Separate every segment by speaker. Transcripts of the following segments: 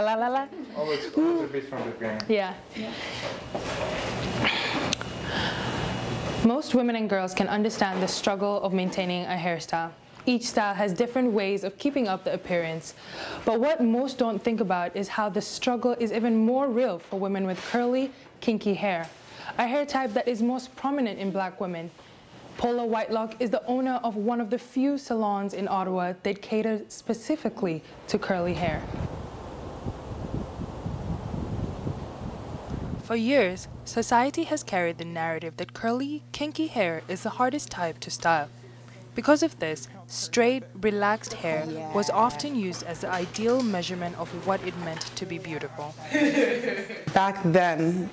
Speaker 1: La la la.
Speaker 2: Always a bit from the beginning.
Speaker 1: Yeah. Most women and girls can understand the struggle of maintaining a hairstyle. Each style has different ways of keeping up the appearance. But what most don't think about is how the struggle is even more real for women with curly, kinky hair, a hair type that is most prominent in Black women. Paula Whitelock is the owner of one of the few salons in Ottawa that cater specifically to curly hair. For years, society has carried the narrative that curly, kinky hair is the hardest type to style. Because of this, straight, relaxed hair was often used as the ideal measurement of what it meant to be beautiful.
Speaker 3: Back then,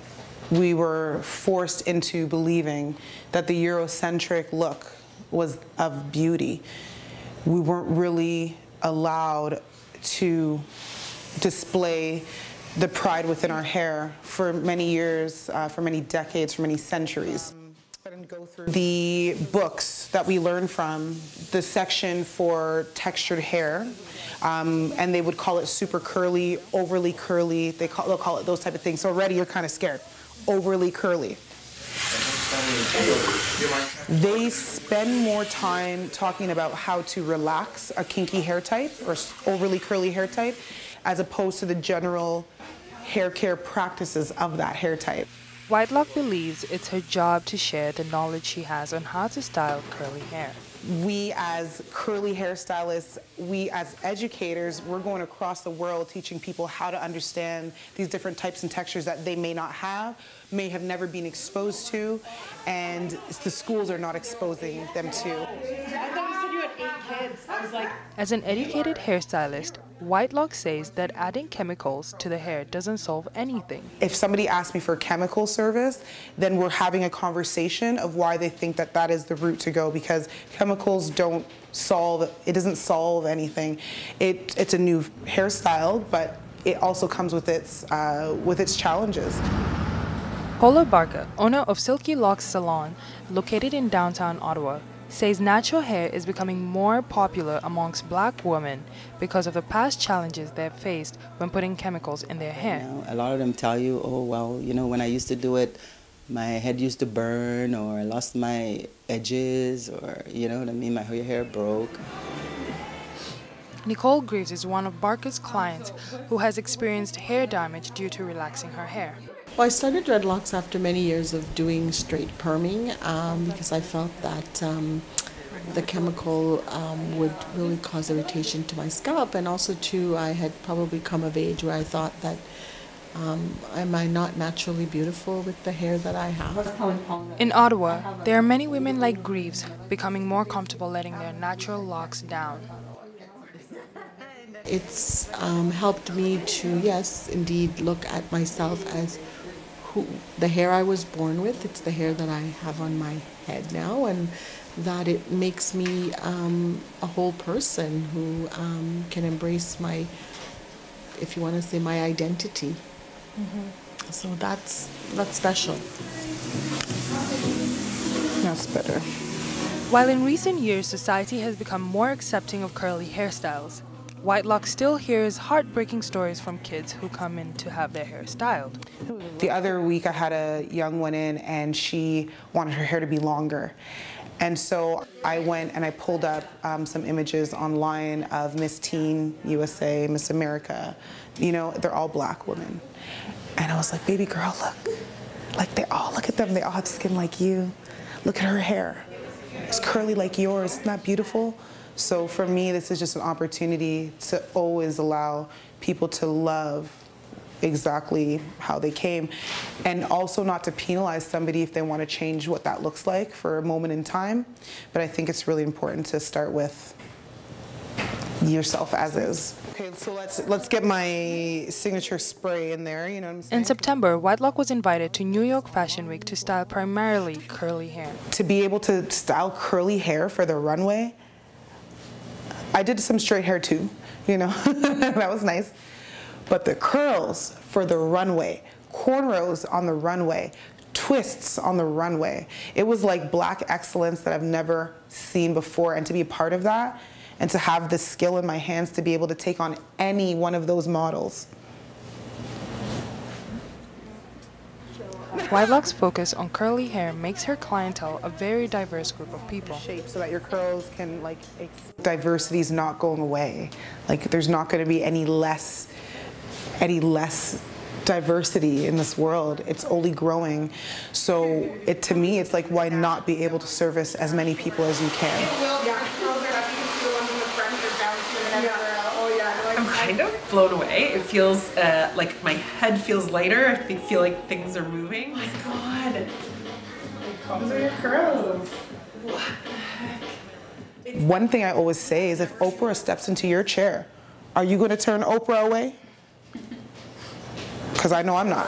Speaker 3: we were forced into believing that the Eurocentric look was of beauty. We weren't really allowed to display the pride within our hair for many years, for many decades, for many centuries. Go through the books that we learn from, the section for textured hair, and they would call it super curly, overly curly, they'll call it those type of things. So already you're kind of scared. Overly curly. They spend more time talking about how to relax a kinky hair type or overly curly hair type as opposed to the general hair care practices of that hair type.
Speaker 1: Whitelock believes it's her job to share the knowledge she has on how to style curly hair.
Speaker 3: We as curly hairstylists, we as educators, we're going across the world teaching people how to understand these different types and textures that they may not have, may have never been exposed to, and the schools are not exposing them to.
Speaker 1: As an educated hairstylist, Whitelock says that adding chemicals to the hair doesn't solve anything.
Speaker 3: If somebody asks me for chemical service, then we're having a conversation of why they think that that is the route to go, because chemicals don't solve, it doesn't solve anything. It's a new hairstyle, but it also comes with its challenges.
Speaker 1: Paula Barca, owner of Silky Locks Salon, located in downtown Ottawa, says natural hair is becoming more popular amongst Black women because of the past challenges they've faced when putting chemicals in their hair.
Speaker 4: You know, a lot of them tell you, oh, well, you know, when I used to do it, my head used to burn, or I lost my edges, or, you know what I mean, my hair broke.
Speaker 1: Nicole Greaves is one of Barca's clients who has experienced hair damage due to relaxing her hair.
Speaker 5: Well, I started dreadlocks after many years of doing straight perming because I felt that the chemical would really cause irritation to my scalp, and also too I had probably come of age where I thought that am I not naturally beautiful with the hair that I have?
Speaker 1: In Ottawa, there are many women like Greaves becoming more comfortable letting their natural locks down.
Speaker 5: It's helped me to, yes, indeed, look at myself as the hair I was born with. It's the hair that I have on my head now, and that it makes me a whole person who can embrace my, if you want to say, my identity. Mm-hmm. So that's special.
Speaker 3: That's better.
Speaker 1: While in recent years society has become more accepting of curly hairstyles, Whitelock still hears heartbreaking stories from kids who come in to have their hair styled.
Speaker 3: The other week I had a young one in, and she wanted her hair to be longer. And so I went and I pulled up some images online of Miss Teen USA, Miss America. You know, they're all Black women. And I was like, baby girl, look. Like, look at them, they all have skin like you. Look at her hair. It's curly like yours, isn't that beautiful? So for me, this is just an opportunity to always allow people to love exactly how they came, and also not to penalize somebody if they want to change what that looks like for a moment in time. But I think it's really important to start with yourself as is. Okay, so let's get my signature spray in there, you know what I'm saying?
Speaker 1: In September, Whitelock was invited to New York Fashion Week to style primarily curly hair.
Speaker 3: To be able to style curly hair for the runway, I did some straight hair too, you know, that was nice. But the curls for the runway, cornrows on the runway, twists on the runway, it was like Black excellence that I've never seen before. And to be a part of that, and to have the skill in my hands to be able to take on any one of those models,
Speaker 1: Livelock's focus on curly hair makes her clientele a very diverse group of people.
Speaker 3: Shape so that your curls can diversity is not going away. Like there's not going to be any less diversity in this world. It's only growing. So to me, it's like, why not be able to service as many people as you can?
Speaker 6: I'm kind of blown away. It feels like my head feels lighter. I feel like things are moving. Oh my God. Those are your curls. What the heck?
Speaker 3: One thing I always say is if Oprah steps into your chair, are you going to turn Oprah away? Because I know I'm not.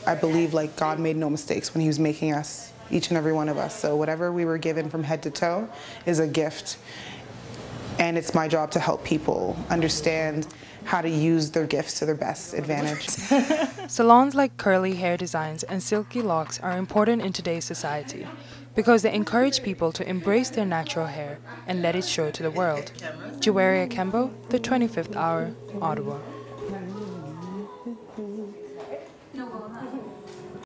Speaker 3: I believe like God made no mistakes when he was making us, each and every one of us. So whatever we were given from head to toe is a gift. And it's my job to help people understand how to use their gifts to their best advantage.
Speaker 1: Salons like Curly Hair Designs and Silky Locks are important in today's society because they encourage people to embrace their natural hair and let it show to the world. Juwaria Kembo, The 25th Hour, Ottawa.